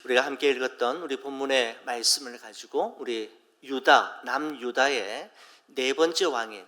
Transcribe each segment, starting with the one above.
우리가 함께 읽었던 우리 본문의 말씀을 가지고 우리 남유다의 네 번째 왕인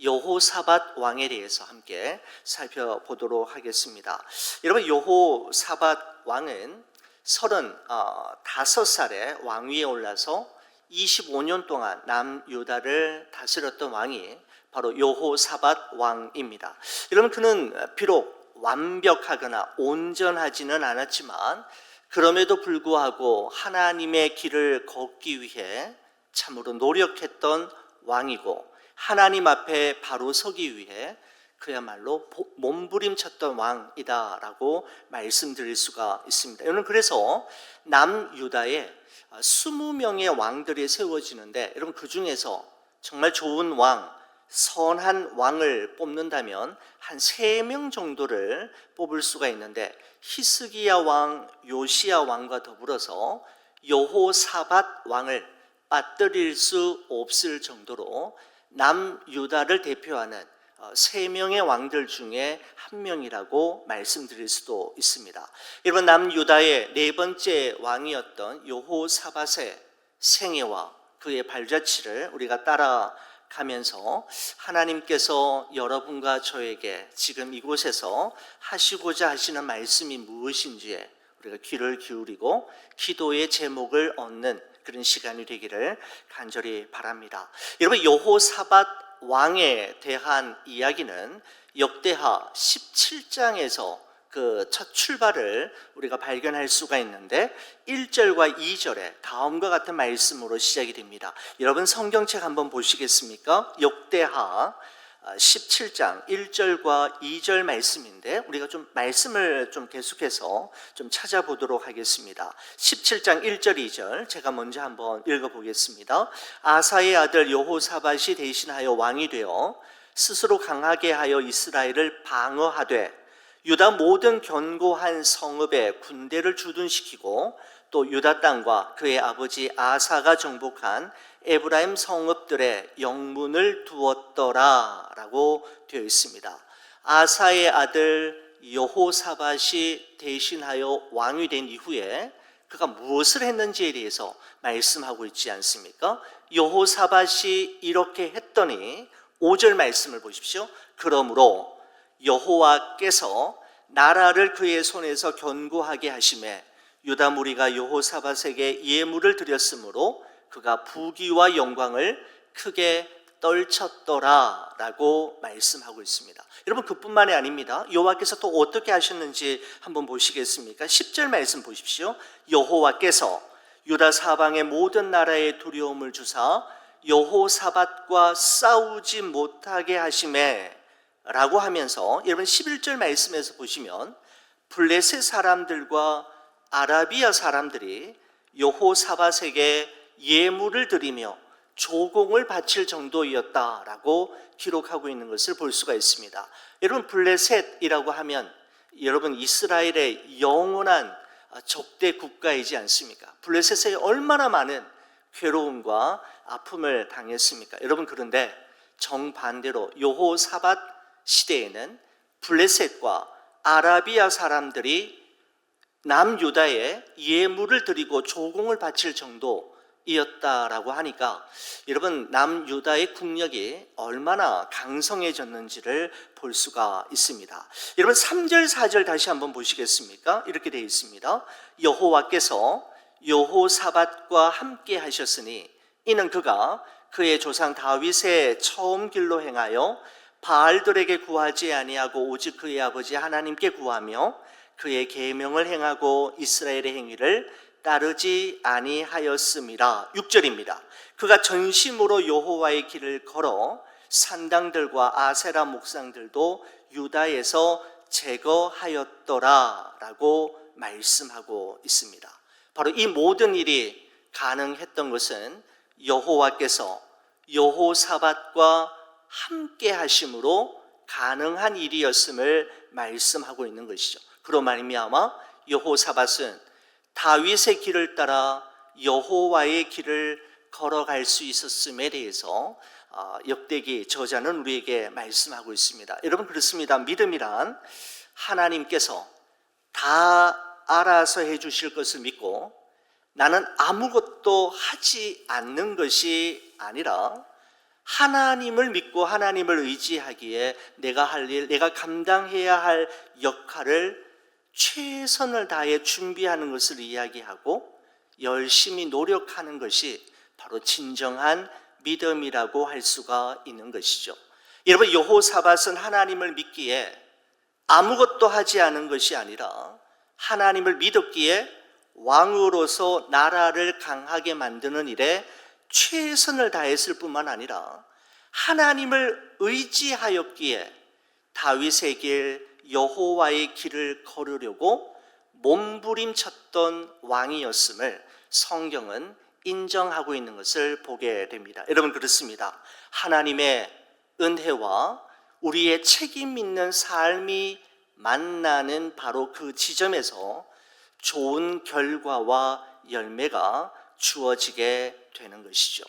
여호사밧 왕에 대해서 함께 살펴보도록 하겠습니다. 여러분, 여호사밧 왕은 35살에 왕위에 올라서 25년 동안 남유다를 다스렸던 왕이 바로 여호사밧 왕입니다. 여러분, 그는 비록 완벽하거나 온전하지는 않았지만 그럼에도 불구하고 하나님의 길을 걷기 위해 참으로 노력했던 왕이고, 하나님 앞에 바로 서기 위해 그야말로 몸부림쳤던 왕이다라고 말씀드릴 수가 있습니다. 여러분, 그래서 남유다에 20명의 왕들이 세워지는데, 여러분, 그 중에서 정말 좋은 왕, 선한 왕을 뽑는다면 한 3명 정도를 뽑을 수가 있는데, 히스기야 왕, 요시야 왕과 더불어서 여호사밧 왕을 빠뜨릴 수 없을 정도로 남유다를 대표하는 3명의 왕들 중에 한 명이라고 말씀드릴 수도 있습니다. 여러분, 남유다의 네 번째 왕이었던 여호사밧의 생애와 그의 발자취를 우리가 따라가면서 하나님께서 여러분과 저에게 지금 이곳에서 하시고자 하시는 말씀이 무엇인지에 우리가 귀를 기울이고 기도의 제목을 얻는 그런 시간이 되기를 간절히 바랍니다. 여러분, 여호사밧 왕에 대한 이야기는 역대하 17장에서 그 첫 출발을 우리가 발견할 수가 있는데, 1절과 2절에 다음과 같은 말씀으로 시작이 됩니다. 여러분, 성경책 한번 보시겠습니까? 역대하 17장 1절과 2절 말씀인데, 우리가 좀 말씀을 좀 계속해서 좀 찾아보도록 하겠습니다. 17장 1절 2절 제가 먼저 한번 읽어보겠습니다. 아사의 아들 여호사밧이 대신하여 왕이 되어 스스로 강하게 하여 이스라엘을 방어하되 유다 모든 견고한 성읍에 군대를 주둔시키고 또 유다 땅과 그의 아버지 아사가 정복한 에브라임 성읍들의 영문을 두었더라 라고 되어 있습니다. 아사의 아들 여호사밧이 대신하여 왕이 된 이후에 그가 무엇을 했는지에 대해서 말씀하고 있지 않습니까? 여호사밧이 이렇게 했더니 5절 말씀을 보십시오. 그러므로 여호와께서 나라를 그의 손에서 견고하게 하시매 유다 무리가 여호사밧에게 예물을 드렸으므로 그가 부귀와 영광을 크게 떨쳤더라 라고 말씀하고 있습니다. 여러분, 그뿐만이 아닙니다. 여호와께서 또 어떻게 하셨는지 한번 보시겠습니까? 10절 말씀 보십시오. 여호와께서 유다 사방의 모든 나라에 두려움을 주사 여호사밧과 싸우지 못하게 하시매 라고 하면서, 여러분 11절 말씀에서 보시면 블레셋 사람들과 아라비아 사람들이 여호사밧에게 예물을 드리며 조공을 바칠 정도였다라고 기록하고 있는 것을 볼 수가 있습니다. 여러분, 블레셋이라고 하면 여러분 이스라엘의 영원한 적대 국가이지 않습니까? 블레셋에 얼마나 많은 괴로움과 아픔을 당했습니까? 여러분, 그런데 정반대로 여호사밧 시대에는 블레셋과 아라비아 사람들이 남유다에 예물을 드리고 조공을 바칠 정도이었다라고 하니까, 여러분, 남유다의 국력이 얼마나 강성해졌는지를 볼 수가 있습니다. 여러분, 3절 4절 다시 한번 보시겠습니까? 이렇게 되어 있습니다. 여호와께서 여호사밧과 함께 하셨으니 이는 그가 그의 조상 다윗의 처음 길로 행하여 바알들에게 구하지 아니하고 오직 그의 아버지 하나님께 구하며 그의 계명을 행하고 이스라엘의 행위를 따르지 아니하였음이라. 6절입니다. 그가 전심으로 여호와의 길을 걸어 산당들과 아세라 목상들도 유다에서 제거하였더라 라고 말씀하고 있습니다. 바로 이 모든 일이 가능했던 것은 여호와께서 여호사밧과 함께 하심으로 가능한 일이었음을 말씀하고 있는 것이죠. 그로 말미암아 여호사밧은 다윗의 길을 따라 여호와의 길을 걸어갈 수 있었음에 대해서 역대기 저자는 우리에게 말씀하고 있습니다. 여러분, 그렇습니다. 믿음이란 하나님께서 다 알아서 해주실 것을 믿고 나는 아무것도 하지 않는 것이 아니라 하나님을 믿고 하나님을 의지하기에 내가 할 일, 내가 감당해야 할 역할을 최선을 다해 준비하는 것을 이야기하고 열심히 노력하는 것이 바로 진정한 믿음이라고 할 수가 있는 것이죠. 여러분, 여호사밧은 하나님을 믿기에 아무것도 하지 않은 것이 아니라 하나님을 믿었기에 왕으로서 나라를 강하게 만드는 일에 최선을 다했을 뿐만 아니라 하나님을 의지하였기에 다윗의 길, 여호와의 길을 걸으려고 몸부림쳤던 왕이었음을 성경은 인정하고 있는 것을 보게 됩니다. 여러분, 그렇습니다. 하나님의 은혜와 우리의 책임 있는 삶이 만나는 바로 그 지점에서 좋은 결과와 열매가 주어지게 되는 것이죠.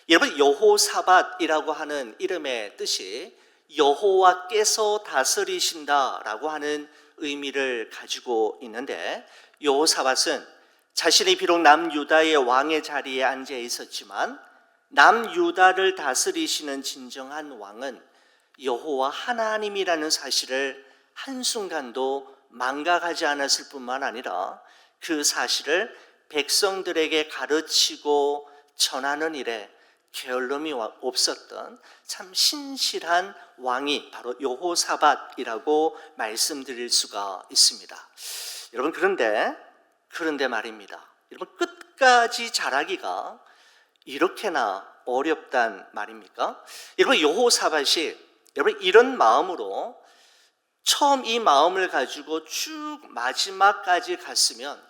여러분, 여호사밧이라고 하는 이름의 뜻이 여호와께서 다스리신다라고 하는 의미를 가지고 있는데, 여호사밧은 자신이 비록 남유다의 왕의 자리에 앉아 있었지만 남유다를 다스리시는 진정한 왕은 여호와 하나님이라는 사실을 한순간도 망각하지 않았을 뿐만 아니라 그 사실을 백성들에게 가르치고 전하는 일에 게을름이 없었던 참 신실한 왕이 바로 여호사밧이라고 말씀드릴 수가 있습니다. 여러분, 그런데 말입니다. 여러분, 끝까지 잘하기가 이렇게나 어렵단 말입니까? 여러분, 여호사밧이 이런 마음으로 처음 이 마음을 가지고 쭉 마지막까지 갔으면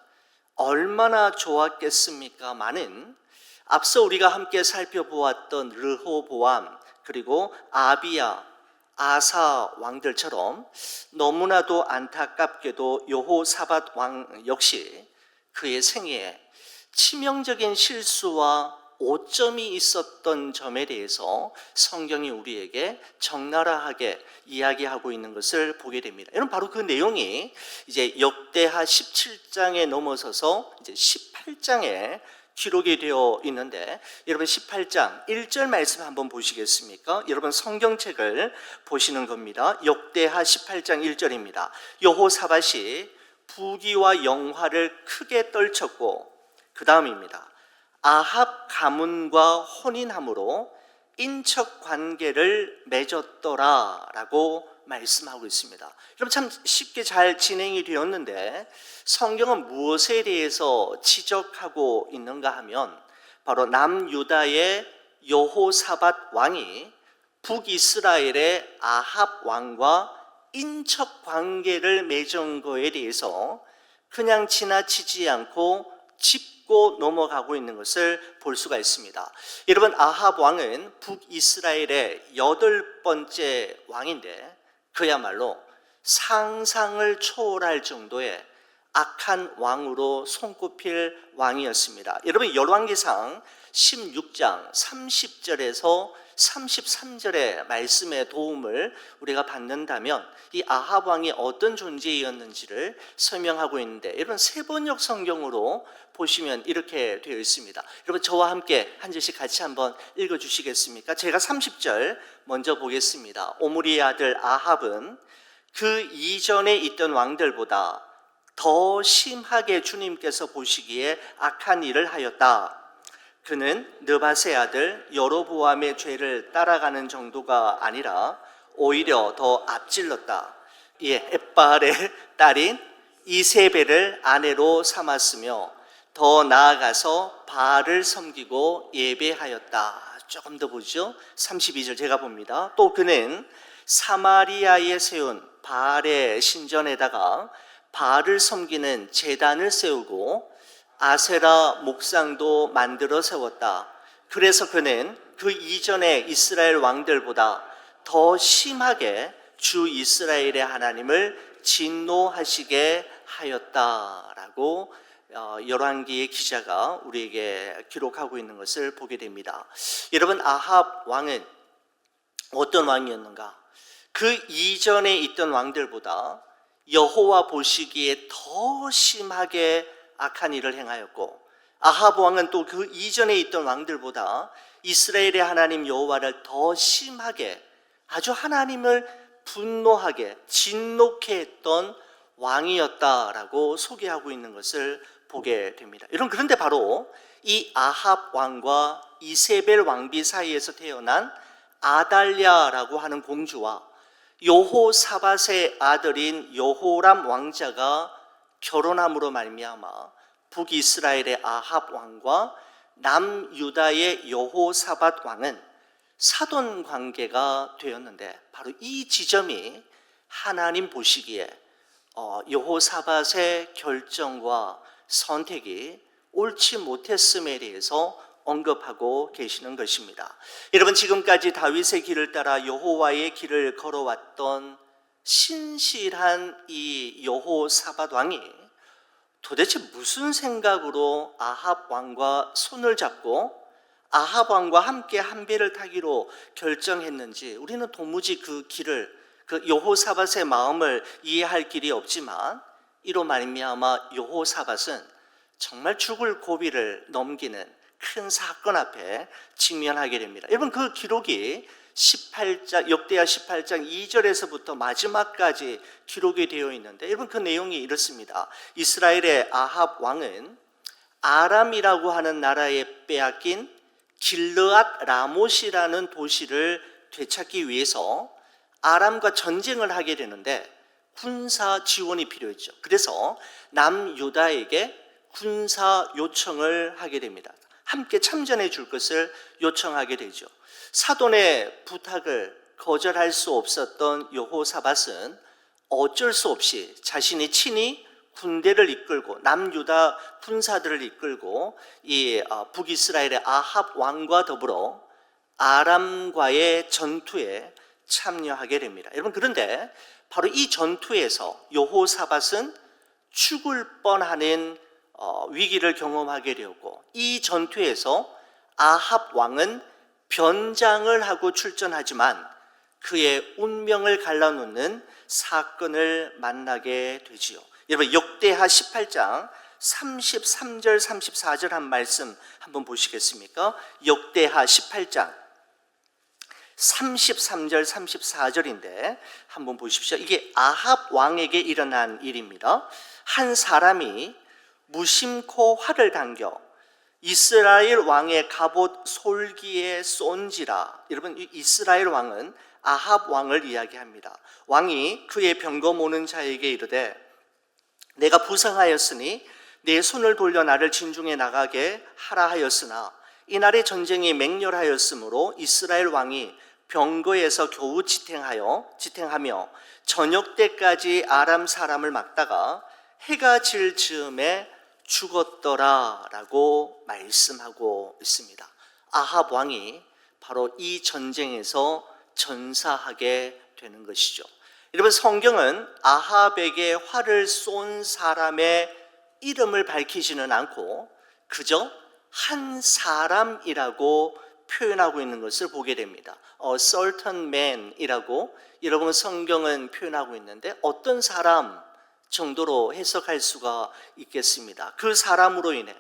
얼마나 좋았겠습니까? 많은 앞서 우리가 함께 살펴보았던 르호보암 그리고 아비야, 아사 왕들처럼 너무나도 안타깝게도 여호사밧 왕 역시 그의 생애에 치명적인 실수와 오점이 있었던 점에 대해서 성경이 우리에게 적나라하게 이야기하고 있는 것을 보게 됩니다. 여러분, 바로 그 내용이 이제 역대하 17장에 넘어서서 이제 18장에 기록이 되어 있는데, 여러분 18장 1절 말씀 한번 보시겠습니까? 여러분 성경책을 보시는 겁니다. 역대하 18장 1절입니다. 여호사밧이 부귀와 영화를 크게 떨쳤고, 그 다음입니다. 아합 가문과 혼인함으로 인척 관계를 맺었더라 라고 말씀하고 있습니다. 여러분, 참 쉽게 잘 진행이 되었는데 성경은 무엇에 대해서 지적하고 있는가 하면 바로 남유다의 여호사밧 왕이 북이스라엘의 아합 왕과 인척 관계를 맺은 것에 대해서 그냥 지나치지 않고 짚고 넘어가고 있는 것을 볼 수가 있습니다. 여러분, 아합 왕은 북이스라엘의 8번째 왕인데 그야말로 상상을 초월할 정도의 악한 왕으로 손꼽힐 왕이었습니다. 여러분, 열왕기상 16장 30절에서 33절의 말씀의 도움을 우리가 받는다면 이 아합 왕이 어떤 존재였는지를 설명하고 있는데, 여러분 세번역 성경으로 보시면 이렇게 되어 있습니다. 여러분, 저와 함께 한 절씩 같이 한번 읽어주시겠습니까? 제가 30절 먼저 보겠습니다. 오므리의 아들 아합은 그 이전에 있던 왕들보다 더 심하게 주님께서 보시기에 악한 일을 하였다. 그는 느밧의 아들 여로보암의 죄를 따라가는 정도가 아니라 오히려 더 앞질렀다. 엣바알의 딸인 이세벨을 아내로 삼았으며 더 나아가서 바알을 섬기고 예배하였다. 조금 더 보죠. 32절 제가 봅니다. 또 그는 사마리아에 세운 바알의 신전에다가 바알을 섬기는 제단을 세우고 아세라 목상도 만들어 세웠다. 그래서 그는 그 이전의 이스라엘 왕들보다 더 심하게 주 이스라엘의 하나님을 진노하시게 하였다라고 열왕기의 기자가 우리에게 기록하고 있는 것을 보게 됩니다. 여러분, 아합 왕은 어떤 왕이었는가? 그 이전에 있던 왕들보다 여호와 보시기에 더 심하게 악한 일을 행하였고, 아합 왕은 또 그 이전에 있던 왕들보다 이스라엘의 하나님 여호와를 더 심하게, 아주 하나님을 분노하게, 진노케 했던 왕이었다라고 소개하고 있는 것을 보게 됩니다. 여러분, 그런데 바로 이 아합 왕과 이세벨 왕비 사이에서 태어난 아달랴라고 하는 공주와 여호사밧의 아들인 여호람 왕자가 결혼함으로 말미암아 북이스라엘의 아합 왕과 남유다의 여호사밧 왕은 사돈 관계가 되었는데, 바로 이 지점이 하나님 보시기에 여호사밧의 결정과 선택이 옳지 못했음에 대해서 언급하고 계시는 것입니다. 여러분, 지금까지 다윗의 길을 따라 여호와의 길을 걸어왔던 신실한 이 여호사밧 왕이 도대체 무슨 생각으로 아합 왕과 손을 잡고 아합 왕과 함께 한 배를 타기로 결정했는지 우리는 도무지 그 길을, 그 여호사밧의 마음을 이해할 길이 없지만, 이로 말미암아 여호사밧은 정말 죽을 고비를 넘기는 큰 사건 앞에 직면하게 됩니다. 여러분, 그 기록이 18장, 역대하 18장 2절에서부터 마지막까지 기록이 되어 있는데, 여러분, 그 내용이 이렇습니다. 이스라엘의 아합 왕은 아람이라고 하는 나라에 빼앗긴 길르앗 라못이라는 도시를 되찾기 위해서 아람과 전쟁을 하게 되는데 군사 지원이 필요했죠. 그래서 남유다에게 군사 요청을 하게 됩니다. 함께 참전해 줄 것을 요청하게 되죠. 사돈의 부탁을 거절할 수 없었던 여호사밧은 어쩔 수 없이 자신이 친히 군대를 이끌고 남유다 군사들을 이끌고 이 북이스라엘의 아합 왕과 더불어 아람과의 전투에 참여하게 됩니다. 여러분, 그런데 바로 이 전투에서 여호사밧은 죽을 뻔하는 위기를 경험하게 되었고, 이 전투에서 아합 왕은 변장을 하고 출전하지만 그의 운명을 갈라놓는 사건을 만나게 되지요. 여러분, 역대하 18장 33절 34절 한 말씀 한번 보시겠습니까? 역대하 18장 33절 34절인데 한번 보십시오. 이게 아합 왕에게 일어난 일입니다. 한 사람이 무심코 활을 당겨 이스라엘 왕의 갑옷 솔기에 쏜지라. 여러분, 이 이스라엘 왕은 아합 왕을 이야기합니다. 왕이 그의 병거 모는 자에게 이르되 내가 부상하였으니 내 손을 돌려 나를 진중에 나가게 하라 하였으나 이날의 전쟁이 맹렬하였으므로 이스라엘 왕이 병거에서 겨우 지탱하며 저녁 때까지 아람 사람을 막다가 해가 질 즈음에 죽었더라라고 말씀하고 있습니다. 아합 왕이 바로 이 전쟁에서 전사하게 되는 것이죠. 여러분, 성경은 아합에게 활을 쏜 사람의 이름을 밝히지는 않고 그저 한 사람이라고 표현하고 있는 것을 보게 됩니다. A certain man이라고 여러분 성경은 표현하고 있는데 어떤 사람 정도로 해석할 수가 있겠습니다. 그 사람으로 인해,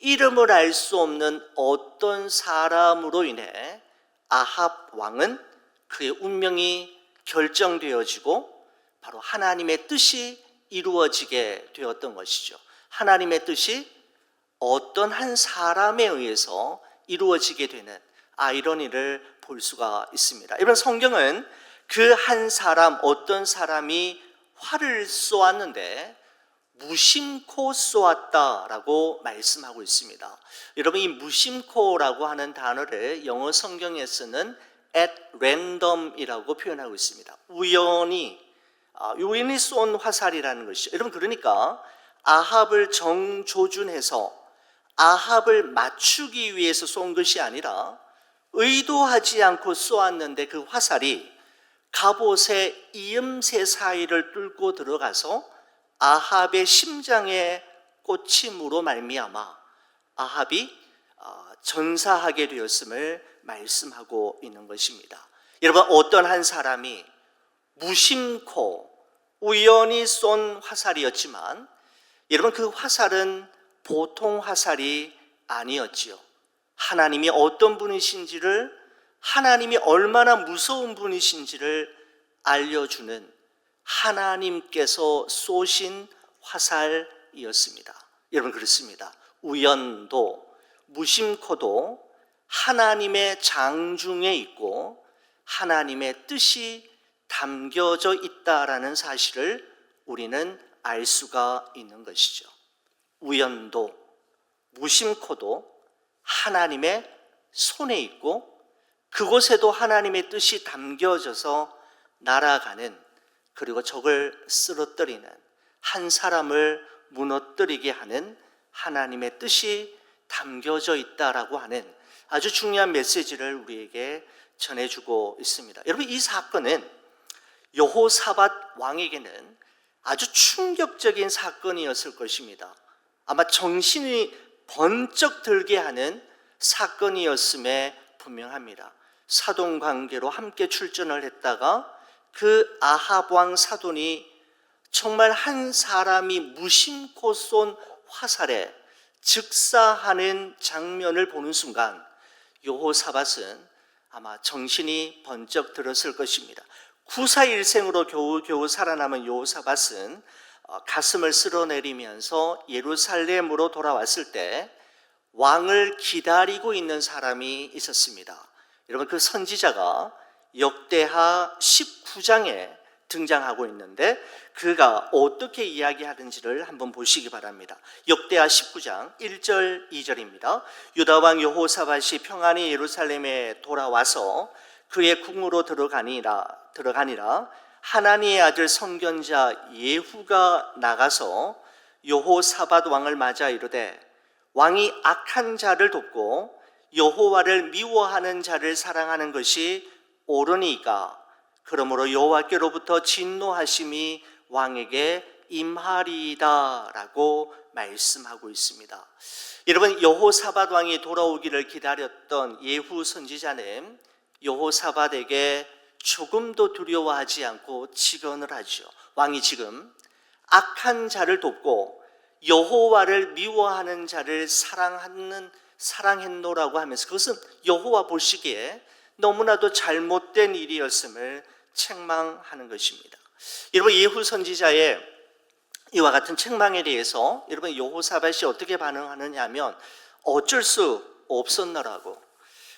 이름을 알 수 없는 어떤 사람으로 인해 아합 왕은 그의 운명이 결정되어지고 바로 하나님의 뜻이 이루어지게 되었던 것이죠. 하나님의 뜻이 어떤 한 사람에 의해서 이루어지게 되는 아이러니를 볼 수가 있습니다. 이런 성경은 그 한 사람, 어떤 사람이 활을 쏘았는데 무심코 쏘았다라고 말씀하고 있습니다. 여러분, 이 무심코라고 하는 단어를 영어 성경에서는 at random이라고 표현하고 있습니다. 우연히 쏜 화살이라는 것이죠. 여러분, 그러니까 아합을 정조준해서 아합을 맞추기 위해서 쏜 것이 아니라 의도하지 않고 쏘았는데 그 화살이 갑옷의 이음새 사이를 뚫고 들어가서 아합의 심장에 꽂힘으로 말미암아 아합이 전사하게 되었음을 말씀하고 있는 것입니다. 여러분, 어떤 한 사람이 무심코 우연히 쏜 화살이었지만 여러분, 그 화살은 보통 화살이 아니었지요. 하나님이 어떤 분이신지를, 하나님이 얼마나 무서운 분이신지를 알려주는 하나님께서 쏘신 화살이었습니다. 여러분, 그렇습니다. 우연도 무심코도 하나님의 장중에 있고 하나님의 뜻이 담겨져 있다라는 사실을 우리는 알 수가 있는 것이죠. 우연도 무심코도 하나님의 손에 있고 그곳에도 하나님의 뜻이 담겨져서 날아가는, 그리고 적을 쓰러뜨리는, 한 사람을 무너뜨리게 하는 하나님의 뜻이 담겨져 있다라고 하는 아주 중요한 메시지를 우리에게 전해주고 있습니다. 여러분, 이 사건은 여호사밧 왕에게는 아주 충격적인 사건이었을 것입니다. 아마 정신이 번쩍 들게 하는 사건이었음에 분명합니다. 사돈관계로 함께 출전을 했다가 그 아합 왕 사돈이 정말 한 사람이 무심코 쏜 화살에 즉사하는 장면을 보는 순간 여호사밧은 아마 정신이 번쩍 들었을 것입니다. 구사일생으로 겨우 살아남은 여호사밧은 가슴을 쓸어내리면서 예루살렘으로 돌아왔을 때 왕을 기다리고 있는 사람이 있었습니다. 여러분, 그 선지자가 역대하 19장에 등장하고 있는데 그가 어떻게 이야기하는지를 한번 보시기 바랍니다. 역대하 19장 1절 2절입니다. 유다왕 여호사밧이 평안히 예루살렘에 돌아와서 그의 궁으로 들어가니라 하나니의 아들 선견자 예후가 나가서 여호사밧 왕을 맞아 이르되 왕이 악한 자를 돕고 여호와를 미워하는 자를 사랑하는 것이 옳으니까 그러므로 여호와께로부터 진노하심이 왕에게 임하리이다 라고 말씀하고 있습니다. 여러분, 여호사밧 왕이 돌아오기를 기다렸던 예후 선지자는 여호사밧에게 조금도 두려워하지 않고 직언을 하죠. 왕이 지금 악한 자를 돕고 여호와를 미워하는 자를 사랑했노라고 하면서 그것은 여호와 보시기에 너무나도 잘못된 일이었음을 책망하는 것입니다. 여러분, 예후 선지자의 이와 같은 책망에 대해서 여러분 여호사밧이 어떻게 반응하느냐 하면 어쩔 수 없었노라고,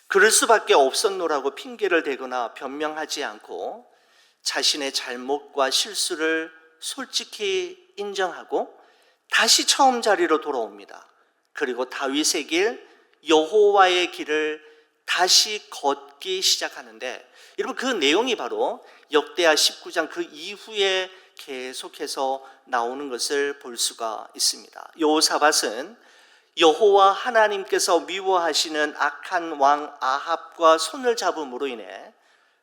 그럴 수밖에 없었노라고 핑계를 대거나 변명하지 않고 자신의 잘못과 실수를 솔직히 인정하고 다시 처음 자리로 돌아옵니다. 그리고 다윗의 길, 여호와의 길을 다시 걷기 시작하는데 여러분, 그 내용이 바로 역대하 19장 그 이후에 계속해서 나오는 것을 볼 수가 있습니다. 여호사밧은 여호와 하나님께서 미워하시는 악한 왕 아합과 손을 잡음으로 인해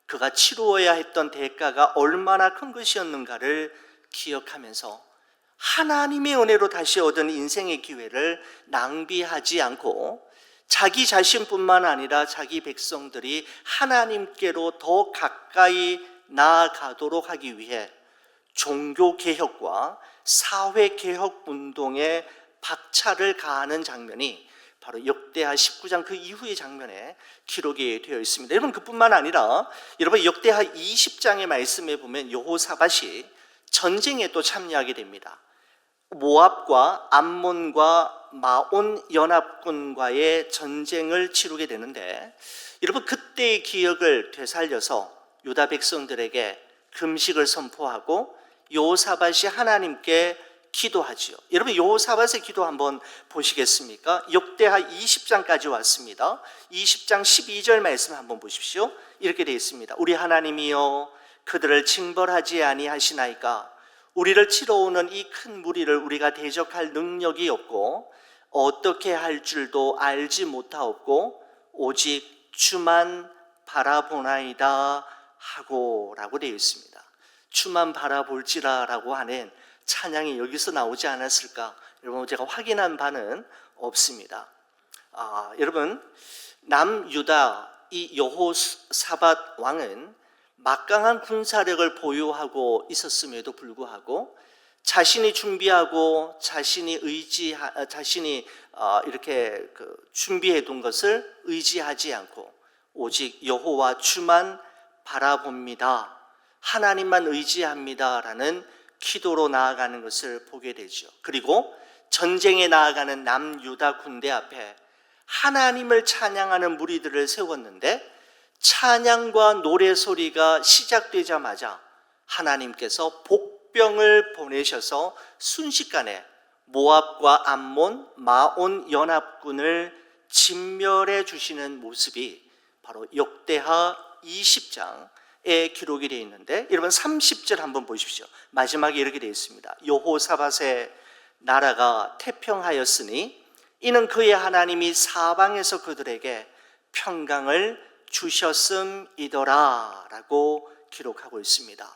그가 치루어야 했던 대가가 얼마나 큰 것이었는가를 기억하면서 하나님의 은혜로 다시 얻은 인생의 기회를 낭비하지 않고 자기 자신뿐만 아니라 자기 백성들이 하나님께로 더 가까이 나아가도록 하기 위해 종교개혁과 사회개혁 운동에 박차를 가하는 장면이 바로 역대하 19장 그 이후의 장면에 기록이 되어 있습니다. 여러분, 그뿐만 아니라 여러분 역대하 20장의 말씀에 보면 여호사밧이 전쟁에 또 참여하게 됩니다. 모압과 암몬과 마온 연합군과의 전쟁을 치르게 되는데 여러분, 그때의 기억을 되살려서 유다 백성들에게 금식을 선포하고 여호사밧이 하나님께 기도하지요. 여러분, 여호사밧의 기도 한번 보시겠습니까? 역대하 20장까지 왔습니다. 20장 12절 말씀 한번 보십시오. 이렇게 되어 있습니다. 우리 하나님이여, 그들을 징벌하지 아니하시나이까? 우리를 치러 오는 이 큰 무리를 우리가 대적할 능력이 없고 어떻게 할 줄도 알지 못하옵고 오직 주만 바라보나이다 하고 라고 되어 있습니다. 주만 바라볼지라라고 하는 찬양이 여기서 나오지 않았을까? 여러분, 제가 확인한 바는 없습니다. 여러분, 남유다 이 여호사밧 왕은 막강한 군사력을 보유하고 있었음에도 불구하고 자신이 준비하고 자신이 이렇게 준비해 둔 것을 의지하지 않고 오직 여호와 주만 바라봅니다. 하나님만 의지합니다라는 기도로 나아가는 것을 보게 되죠. 그리고 전쟁에 나아가는 남유다 군대 앞에 하나님을 찬양하는 무리들을 세웠는데 찬양과 노래 소리가 시작되자마자 하나님께서 복병을 보내셔서 순식간에 모압과 암몬, 마온 연합군을 진멸해 주시는 모습이 바로 역대하 20장에 기록이 되어 있는데, 여러분 30절 한번 보십시오. 마지막에 이렇게 되어 있습니다. 여호사밧의 나라가 태평하였으니 이는 그의 하나님이 사방에서 그들에게 평강을 주셨음이더라 라고 기록하고 있습니다.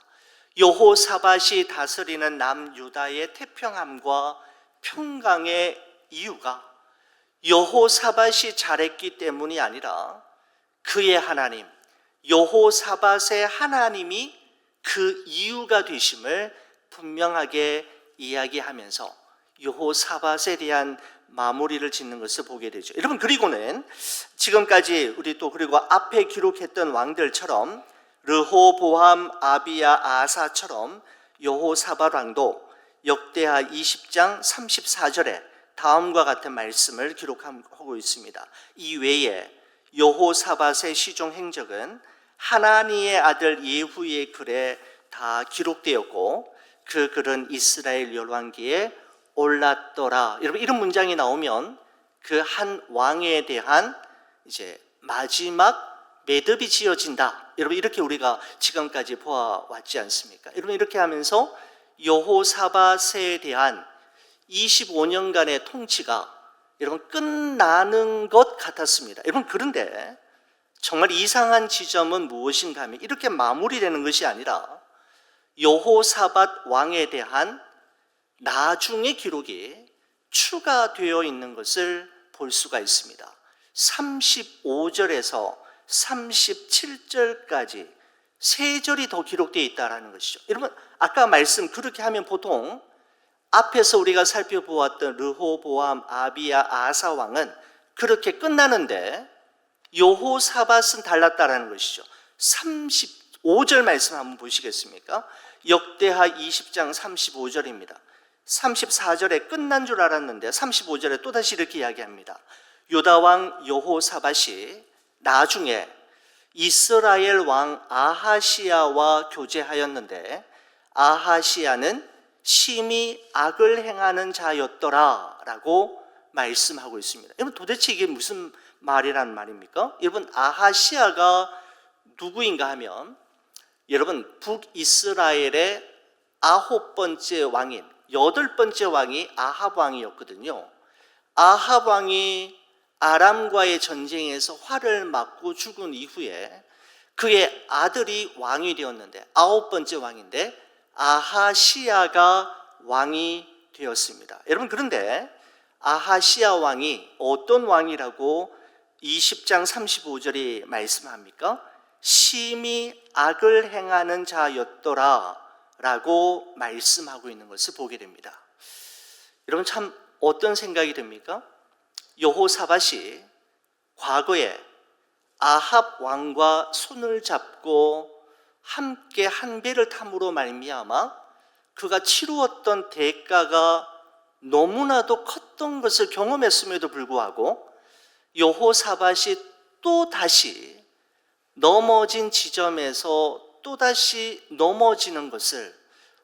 여호사밧이 다스리는 남유다의 태평함과 평강의 이유가 여호사밧이 잘했기 때문이 아니라 그의 하나님, 여호사밧의 하나님이 그 이유가 되심을 분명하게 이야기하면서 여호사밧에 대한 마무리를 짓는 것을 보게 되죠. 여러분, 그리고는 지금까지 우리 또 그리고 앞에 기록했던 왕들처럼 르호보암, 아비야, 아사처럼 여호사밧 왕도 역대하 20장 34절에 다음과 같은 말씀을 기록하고 있습니다. 이 외에 여호사밧의 시종 행적은 하나니의 아들 예후의 글에 다 기록되었고 그 글은 이스라엘 열왕기에 올랐더라. 여러분, 이런 문장이 나오면 그 한 왕에 대한 이제 마지막 매듭이 지어진다. 여러분, 이렇게 우리가 지금까지 보아왔지 않습니까? 여러분, 이렇게 하면서 여호사밧에 대한 25년간의 통치가 여러분 끝나는 것 같았습니다. 여러분, 그런데 정말 이상한 지점은 무엇인가 하면 이렇게 마무리되는 것이 아니라 여호사밧 왕에 대한 나중의 기록이 추가되어 있는 것을 볼 수가 있습니다. 35절에서 37절까지 세 절이 더 기록되어 있다는 것이죠. 여러분, 아까 말씀 그렇게 하면 보통 앞에서 우리가 살펴보았던 르호보암, 아비야, 아사 왕은 그렇게 끝나는데 여호사밧은 달랐다는 것이죠. 35절 말씀 한번 보시겠습니까? 역대하 20장 35절입니다. 34절에 끝난 줄 알았는데 35절에 또다시 이렇게 이야기합니다. 유다왕 여호사밧이 나중에 이스라엘 왕 아하시야와 교제하였는데 아하시야는 심히 악을 행하는 자였더라 라고 말씀하고 있습니다. 여러분, 도대체 이게 무슨 말이란 말입니까? 여러분, 아하시야가 누구인가 하면 여러분 북이스라엘의 9번째 왕인 8번째 왕이 아합 왕이었거든요. 아합 왕이 아람과의 전쟁에서 활을 맞고 죽은 이후에 그의 아들이 왕이 되었는데 9번째 왕인데 아하시야가 왕이 되었습니다. 여러분, 그런데 아하시야 왕이 어떤 왕이라고 20장 35절이 말씀합니까? 심히 악을 행하는 자였더라 라고 말씀하고 있는 것을 보게 됩니다. 여러분, 참 어떤 생각이 듭니까? 여호사밧이 과거에 아합 왕과 손을 잡고 함께 한 배를 탐으로 말미암아 그가 치루었던 대가가 너무나도 컸던 것을 경험했음에도 불구하고 여호사밧이 또 다시 넘어진 지점에서 또다시 넘어지는 것을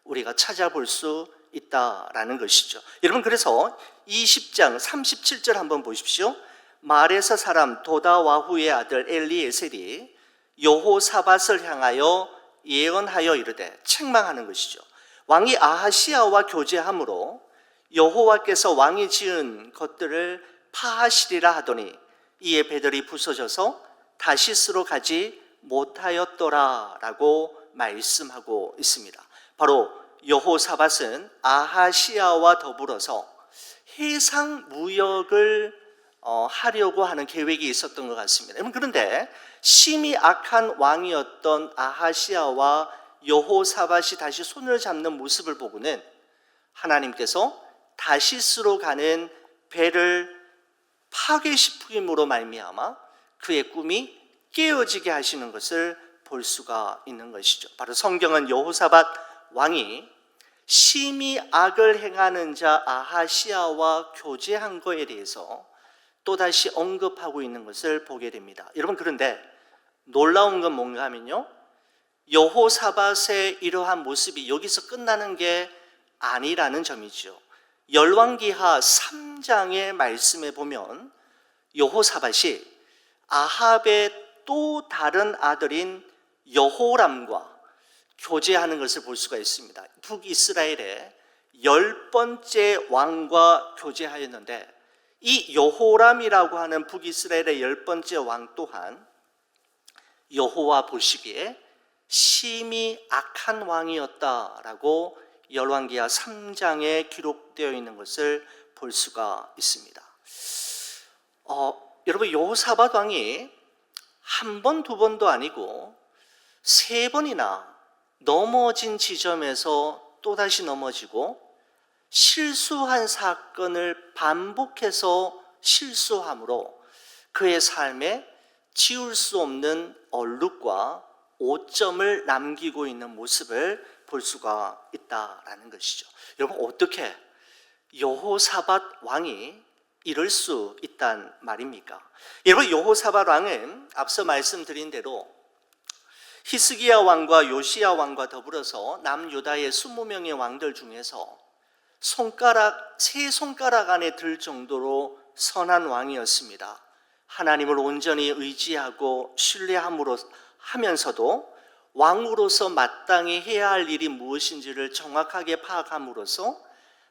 우리가 찾아볼 수 있다라는 것이죠. 여러분, 그래서 20장 37절 한번 보십시오. 마레사 사람 도다와후의 아들 엘리에셀이 여호사밧을 향하여 예언하여 이르되, 책망하는 것이죠. 왕이 아하시야와 교제함으로 여호와께서 왕이 지은 것들을 파하시리라 하더니 이에 배들이 부서져서 다시스로 가지 못하였더라 라고 말씀하고 있습니다. 바로 여호사밧은 아하시야와 더불어서 해상 무역을 하려고 하는 계획이 있었던 것 같습니다. 그런데 심히 악한 왕이었던 아하시야와 여호사밧이 다시 손을 잡는 모습을 보고는 하나님께서 다시스로 가는 배를 파괴시킴으로 말미암아 그의 꿈이 깨어지게 하시는 것을 볼 수가 있는 것이죠. 바로 성경은 여호사밧 왕이 심히 악을 행하는 자 아하시야와 교제한 거에 대해서 또다시 언급하고 있는 것을 보게 됩니다. 여러분, 그런데 놀라운 건 뭔가 하면요, 여호사밧의 이러한 모습이 여기서 끝나는 게 아니라는 점이죠. 열왕기하 3장의 말씀에 보면 여호사밧이 아합의 또 다른 아들인 여호람과 교제하는 것을 볼 수가 있습니다. 북이스라엘의 10번째 왕과 교제하였는데, 이 여호람이라고 하는 북이스라엘의 10번째 왕 또한 여호와 보시기에 심히 악한 왕이었다라고 열왕기하 3장에 기록되어 있는 것을 볼 수가 있습니다. 여러분, 여호사밧 왕이 한 번, 두 번도 아니고 3번이나 넘어진 지점에서 또다시 넘어지고 실수한 사건을 반복해서 실수함으로 그의 삶에 지울 수 없는 얼룩과 오점을 남기고 있는 모습을 볼 수가 있다라는 것이죠. 여러분, 어떻게 여호사밧 왕이 이럴 수 있단 말입니까? 여러분, 여호사밧 왕은 앞서 말씀드린 대로 히스기야 왕과 요시야 왕과 더불어서 남유다의 20명의 왕들 중에서 세 손가락 안에 들 정도로 선한 왕이었습니다. 하나님을 온전히 의지하고 신뢰하면서도 왕으로서 마땅히 해야 할 일이 무엇인지를 정확하게 파악함으로써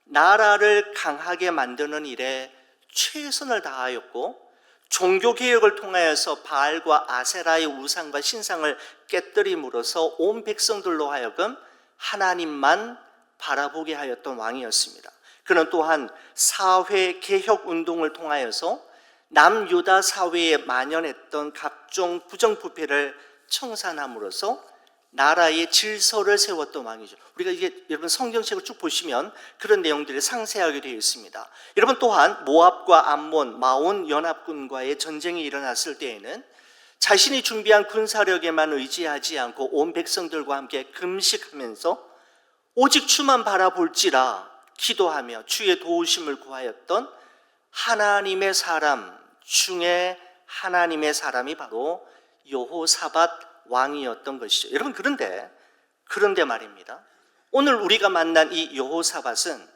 나라를 강하게 만드는 일에 최선을 다하였고, 종교개혁을 통하여서 바알과 아세라의 우상과 신상을 깨뜨림으로써 온 백성들로 하여금 하나님만 바라보게 하였던 왕이었습니다. 그는 또한 사회개혁운동을 통하여서 남유다 사회에 만연했던 각종 부정부패를 청산함으로써 나라의 질서를 세웠던 왕이죠. 우리가 이게 여러분 성경책을 쭉 보시면 그런 내용들이 상세하게 되어 있습니다. 여러분, 또한 모압과 암몬, 마온 연합군과의 전쟁이 일어났을 때에는 자신이 준비한 군사력에만 의지하지 않고 온 백성들과 함께 금식하면서 오직 주만 바라볼지라 기도하며 주의 도우심을 구하였던 하나님의 사람 중에 하나님의 사람이 바로 여호사밧 왕이었던 것이죠. 여러분, 그런데 말입니다, 오늘 우리가 만난 이 여호사밧은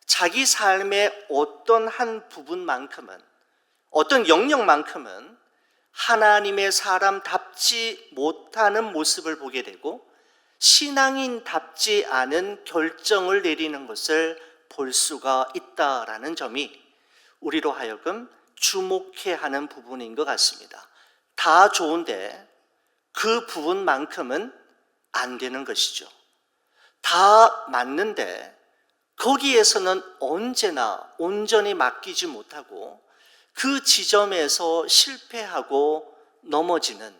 자기 삶의 어떤 한 부분만큼은, 어떤 영역만큼은 하나님의 사람답지 못하는 모습을 보게 되고 신앙인답지 않은 결정을 내리는 것을 볼 수가 있다라는 점이 우리로 하여금 주목해야 하는 부분인 것 같습니다. 다 좋은데 그 부분만큼은 안 되는 것이죠. 다 맞는데 거기에서는 언제나 온전히 맡기지 못하고 그 지점에서 실패하고 넘어지는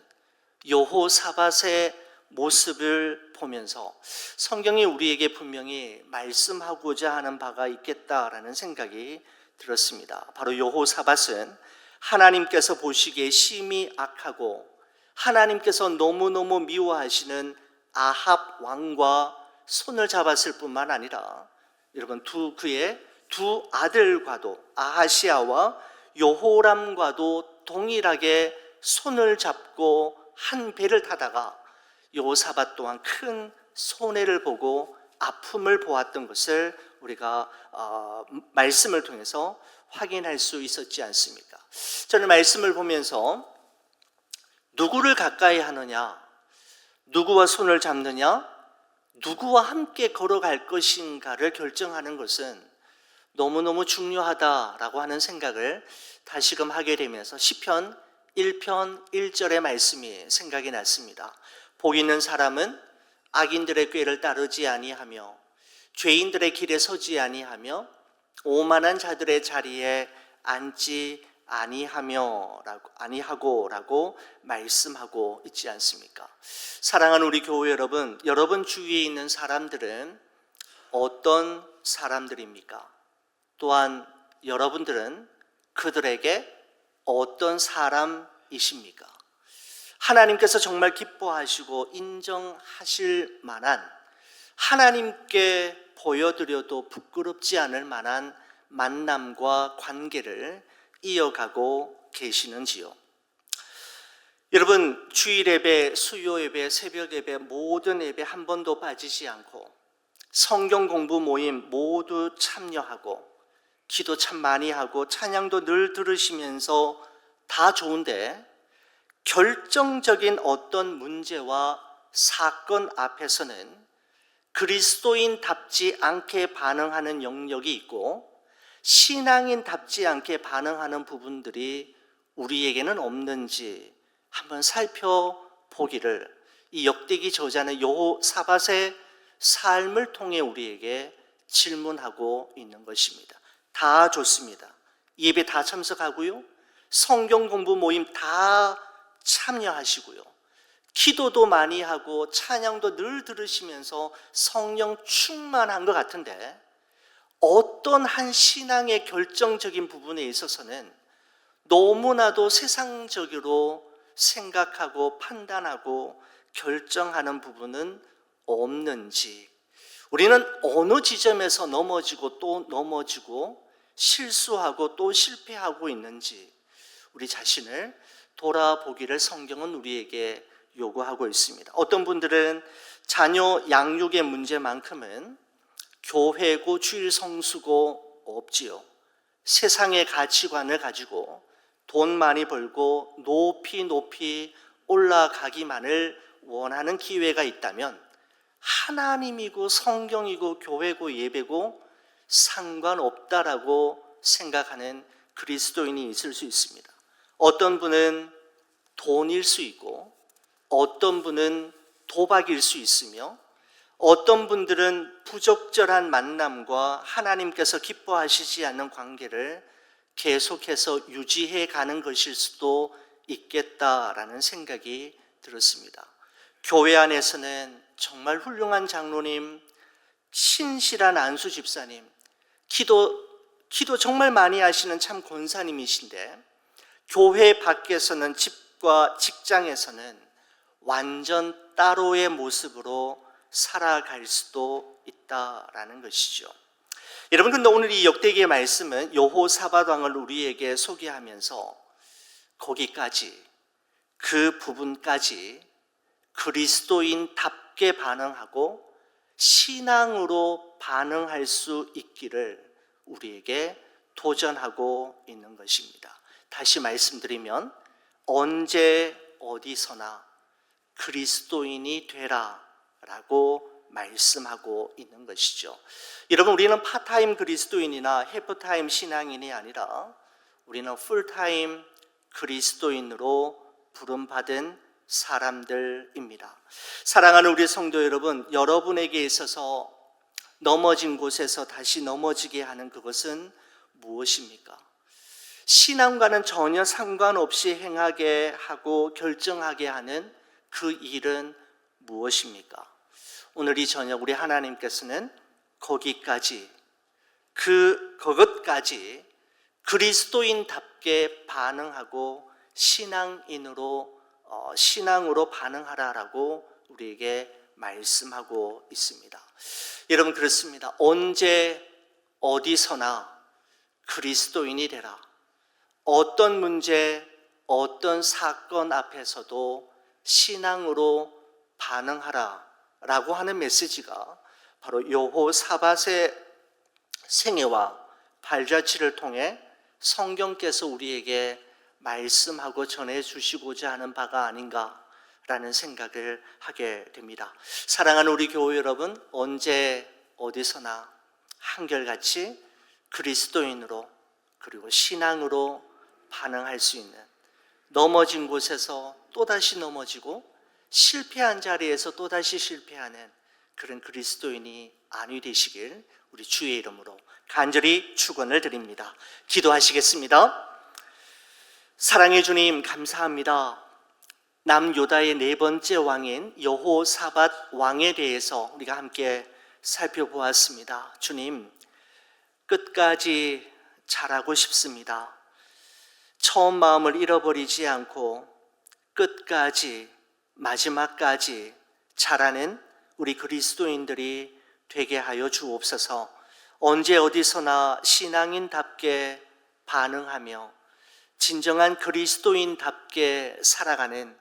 여호사밧의 모습을 보면서 성경이 우리에게 분명히 말씀하고자 하는 바가 있겠다라는 생각이 들었습니다. 바로 여호사밧은 하나님께서 보시기에 심히 악하고 하나님께서 너무너무 미워하시는 아합 왕과 손을 잡았을 뿐만 아니라 여러분, 그의 두 아들과도 아하시야와 여호람과도 동일하게 손을 잡고 한 배를 타다가 여호사밧 또한 큰 손해를 보고 아픔을 보았던 것을 우리가 말씀을 통해서 확인할 수 있었지 않습니까? 저는 말씀을 보면서 누구를 가까이 하느냐, 누구와 손을 잡느냐, 누구와 함께 걸어갈 것인가를 결정하는 것은 너무너무 중요하다라고 하는 생각을 다시금 하게 되면서 시편 1편 1절의 말씀이 생각이 났습니다. 복 있는 사람은 악인들의 꾀를 따르지 아니하며 죄인들의 길에 서지 아니하며 오만한 자들의 자리에 앉지 아니하고라고 말씀하고 있지 않습니까? 사랑하는 우리 교회 여러분 주위에 있는 사람들은 어떤 사람들입니까? 또한 여러분들은 그들에게 어떤 사람이십니까? 하나님께서 정말 기뻐하시고 인정하실 만한, 하나님께 보여드려도 부끄럽지 않을 만한 만남과 관계를 이어가고 계시는지요? 여러분, 주일 예배, 수요 예배, 새벽 예배, 모든 예배 한 번도 빠지지 않고 성경 공부 모임 모두 참여하고 기도 참 많이 하고 찬양도 늘 들으시면서 다 좋은데, 결정적인 어떤 문제와 사건 앞에서는 그리스도인답지 않게 반응하는 영역이 있고 신앙인답지 않게 반응하는 부분들이 우리에게는 없는지 한번 살펴보기를 이 역대기 저자는 여호사밧의 삶을 통해 우리에게 질문하고 있는 것입니다. 다 좋습니다. 예배 다 참석하고요, 성경 공부 모임 다 참여하시고요, 기도도 많이 하고 찬양도 늘 들으시면서 성령 충만한 것 같은데, 어떤 한 신앙의 결정적인 부분에 있어서는 너무나도 세상적으로 생각하고 판단하고 결정하는 부분은 없는지, 우리는 어느 지점에서 넘어지고 또 넘어지고 실수하고 또 실패하고 있는지 우리 자신을 돌아보기를 성경은 우리에게 요구하고 있습니다. 어떤 분들은 자녀 양육의 문제만큼은 교회고 주일 성수고 없지요. 세상의 가치관을 가지고 돈 많이 벌고 높이 올라가기만을 원하는 기회가 있다면 하나님이고 성경이고 교회고 예배고 상관없다라고 생각하는 그리스도인이 있을 수 있습니다. 어떤 분은 돈일 수 있고 어떤 분은 도박일 수 있으며 어떤 분들은 부적절한 만남과 하나님께서 기뻐하시지 않는 관계를 계속해서 유지해 가는 것일 수도 있겠다라는 생각이 들었습니다. 교회 안에서는 정말 훌륭한 장로님, 신실한 안수 집사님, 기도 정말 많이 하시는 참 권사님이신데, 교회 밖에서는, 집과 직장에서는 완전 따로의 모습으로 살아갈 수도 있다라는 것이죠. 여러분, 근데 오늘 이 역대기의 말씀은 여호사밧 왕을 우리에게 소개하면서 거기까지, 그 부분까지 그리스도인답게 반응하고 신앙으로 반응할 수 있기를 우리에게 도전하고 있는 것입니다. 다시 말씀드리면 언제 어디서나 그리스도인이 되라 라고 말씀하고 있는 것이죠. 여러분, 우리는 파타임 그리스도인이나 해프타임 신앙인이 아니라 우리는 풀타임 그리스도인으로 부름받은 사람들입니다. 사랑하는 우리 성도 여러분, 여러분에게 있어서 넘어진 곳에서 다시 넘어지게 하는 그것은 무엇입니까? 신앙과는 전혀 상관없이 행하게 하고 결정하게 하는 그 일은 무엇입니까? 오늘 이 저녁 우리 하나님께서는 거기까지, 그것까지 그리스도인답게 반응하고 신앙으로 반응하라라고 우리에게 말씀하고 있습니다. 여러분, 그렇습니다. 언제 어디서나 그리스도인이 되라. 어떤 문제, 어떤 사건 앞에서도 신앙으로 반응하라 라고 하는 메시지가 바로 여호사밧의 생애와 발자취를 통해 성경께서 우리에게 말씀하고 전해주시고자 하는 바가 아닌가라는 생각을 하게 됩니다. 사랑하는 우리 교회 여러분, 언제 어디서나 한결같이 그리스도인으로 그리고 신앙으로 반응할 수 있는, 넘어진 곳에서 또다시 넘어지고 실패한 자리에서 또다시 실패하는 그런 그리스도인이 아니 되시길 우리 주의 이름으로 간절히 축원을 드립니다. 기도하시겠습니다. 사랑의 주님, 감사합니다. 남유다의 네 번째 왕인 여호사밧 왕에 대해서 우리가 함께 살펴보았습니다. 주님, 끝까지 잘하고 싶습니다. 처음 마음을 잃어버리지 않고 끝까지, 마지막까지 잘하는 우리 그리스도인들이 되게 하여 주옵소서. 언제 어디서나 신앙인답게 반응하며 진정한 그리스도인답게 살아가는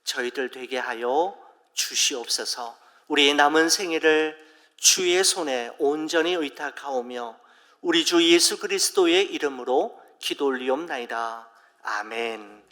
저희들 되게 하여 주시옵소서. 우리의 남은 생애를 주의 손에 온전히 의탁하오며 우리 주 예수 그리스도의 이름으로 기도 올리옵나이다. 아멘.